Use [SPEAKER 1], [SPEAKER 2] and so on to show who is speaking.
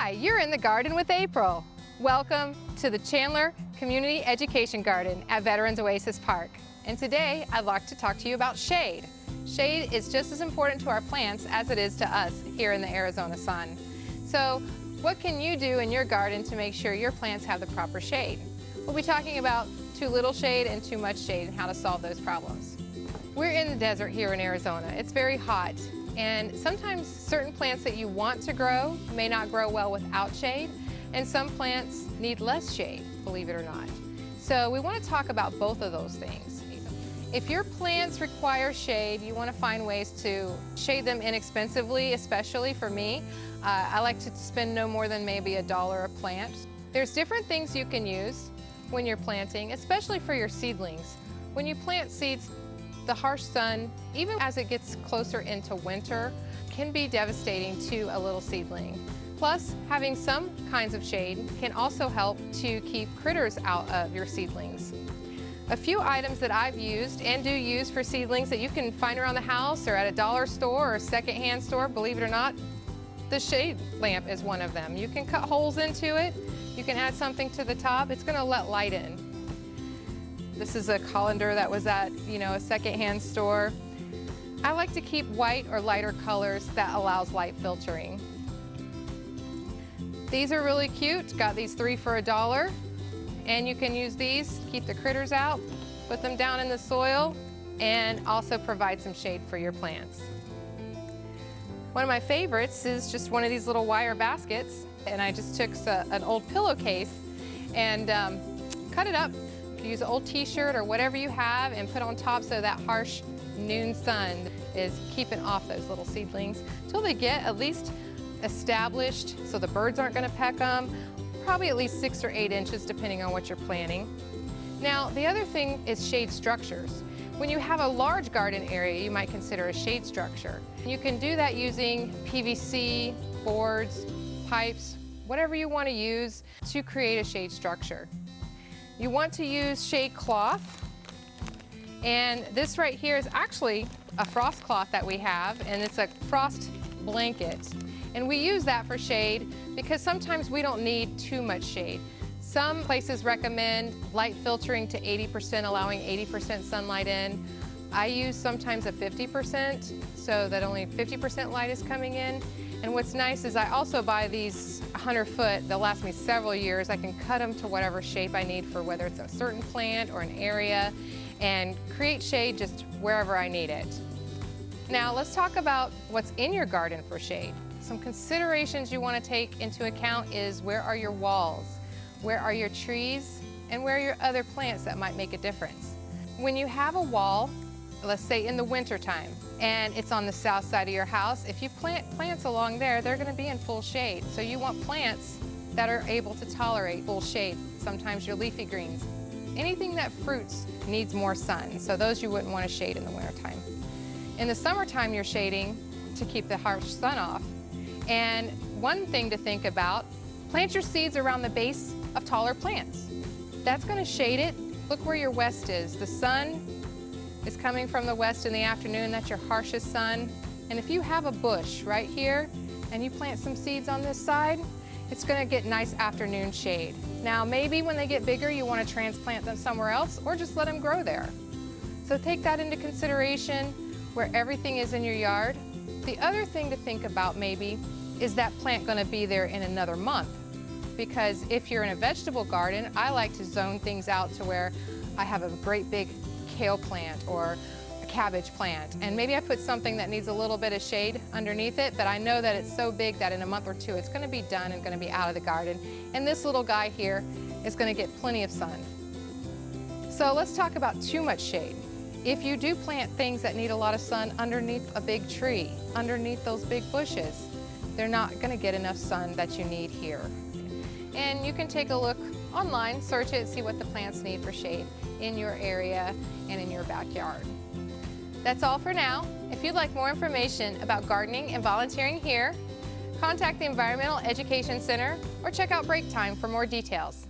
[SPEAKER 1] Hi, you're in the garden with April. Welcome to the Chandler Community Education Garden at Veterans Oasis Park. And today I'd like to talk to you about shade. Shade is just as important to our plants as it is to us here in the Arizona sun. So what can you do in your garden to make sure your plants have the proper shade? We'll be talking about too little shade and too much shade and how to solve those problems. We're in the desert here in Arizona. It's very hot, and sometimes certain plants that you want to grow may not grow well without shade, and some plants need less shade, believe it or not. So we want to talk about both of those things. If your plants require shade, you want to find ways to shade them inexpensively, especially for me. I like to spend no more than maybe $1 a plant. There's different things you can use when you're planting, especially for your seedlings. When you plant seeds, the harsh sun, even as it gets closer into winter, can be devastating to a little seedling. Plus, having some kinds of shade can also help to keep critters out of your seedlings. A few items that I've used and do use for seedlings that you can find around the house or at a dollar store or a secondhand store, believe it or not, the shade lamp is one of them. You can cut holes into it, you can add something to the top, it's going to let light in. This is a colander that was at, a secondhand store. I like to keep white or lighter colors that allows light filtering. These are really cute. Got these 3 for $1. And you can use these to keep the critters out, put them down in the soil, and also provide some shade for your plants. One of my favorites is just one of these little wire baskets, and I just took an old pillowcase and cut it up. You can use an old t-shirt or whatever you have and put on top so that harsh noon sun is keeping off those little seedlings until they get at least established so the birds aren't going to peck them, probably at least 6 or 8 inches depending on what you're planting. Now the other thing is shade structures. When you have a large garden area, you might consider a shade structure. You can do that using PVC, boards, pipes, whatever you want to use to create a shade structure. You want to use shade cloth, and this right here is actually a frost cloth that we have, and it's a frost blanket. And we use that for shade because sometimes we don't need too much shade. Some places recommend light filtering to 80%, allowing 80% sunlight in. I use sometimes a 50% so that only 50% light is coming in. And what's nice is I also buy these 100-foot. They'll last me several years. I can cut them to whatever shape I need for whether it's a certain plant or an area and create shade just wherever I need it. Now let's talk about what's in your garden for shade. Some considerations you want to take into account is where are your walls, where are your trees, and where are your other plants that might make a difference. When you have a wall, let's say in the winter time, and it's on the south side of your house, if you plant plants along there, they're going to be in full shade. So you want plants that are able to tolerate full shade. Sometimes your leafy greens. Anything that fruits needs more sun, so those you wouldn't want to shade in the wintertime. In the summertime, you're shading to keep the harsh sun off. And one thing to think about, plant your seeds around the base of taller plants. That's going to shade it. Look where your west is. The sun is coming from the west in the afternoon. That's your harshest sun. And if you have a bush right here and you plant some seeds on this side, it's going to get nice afternoon shade. Now maybe when they get bigger you want to transplant them somewhere else or just let them grow there. So take that into consideration where everything is in your yard. The other thing to think about maybe is that plant going to be there in another month? Because if you're in a vegetable garden, I like to zone things out to where I have a great big kale plant or a cabbage plant, and maybe I put something that needs a little bit of shade underneath it, but I know that it's so big that in a month or two it's going to be done and going to be out of the garden, and this little guy here is going to get plenty of sun. So let's talk about too much shade. If you do plant things that need a lot of sun underneath a big tree, underneath those big bushes, they're not going to get enough sun that you need here. And you can take a look online, search it, see what the plants need for shade in your area and in your backyard. That's all for now. If you'd like more information about gardening and volunteering here, contact the Environmental Education Center or check out Break Time for more details.